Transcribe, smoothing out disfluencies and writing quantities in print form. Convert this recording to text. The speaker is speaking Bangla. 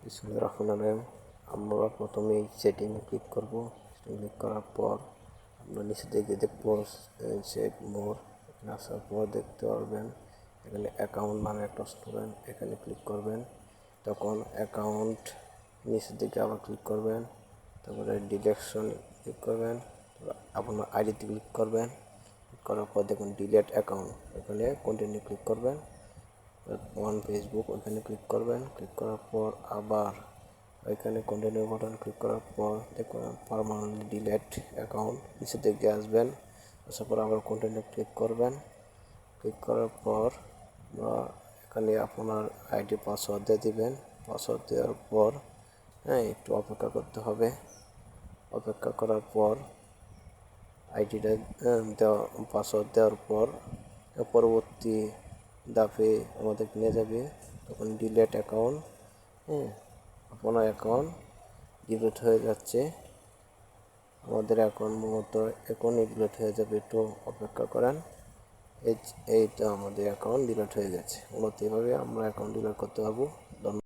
বিসমিল্লাহির আমরা প্রথমে সেটিংয়ে ক্লিক করব। ক্লিক করার পর আমরা নিচে দিকে দেখবো সেট মোর। এখানে আসার পর দেখতে পারবেন এখানে অ্যাকাউন্ট নামে একটা অপশন, এখানে ক্লিক করবেন। তখন অ্যাকাউন্ট নিচের দিকে আবার ক্লিক করবেন, তারপরে ডিলেকশন ক্লিক করবেন, আপনার আইডিতে ক্লিক করবেন। ক্লিক করার পর দেখুন ডিলেট অ্যাকাউন্ট, এখানে কন্টিনিউ ক্লিক করবেন। ওয়ান ফেসবুক ওইখানে ক্লিক করবেন। ক্লিক করার পর আবার ওইখানে কন্টিনিউ বাটন ক্লিক করার পর দেখুন পার্মানেন্টলি ডিলেট অ্যাকাউন্ট নিচের দিকে আসবেন। আসার পর আবার কন্টিনিউ ক্লিক করবেন। ক্লিক করার পর এখানে আপনার আইডি পাসওয়ার্ড দিয়ে দিবেন। পাসওয়ার্ড দেওয়ার পর একটু অপেক্ষা করতে হবে। অপেক্ষা করার পর আইডিটা দেওয়া পাসওয়ার্ড দেওয়ার পর পরবর্তী ধাপে আমাদের নিয়ে যাবে। তখন ডিলেট অ্যাকাউন্ট, আপনার অ্যাকাউন্ট ডিলিট হয়ে যাচ্ছে। আমাদের অ্যাকাউন্ট মূলত এখনই ডিলিট হয়ে যাবে, একটু অপেক্ষা করেন। এইটা আমাদের অ্যাকাউন্ট ডিলিট হয়ে গেছে। মূলত এভাবে আমরা অ্যাকাউন্ট ডিলিট করতে পারবো। ধন্যবাদ।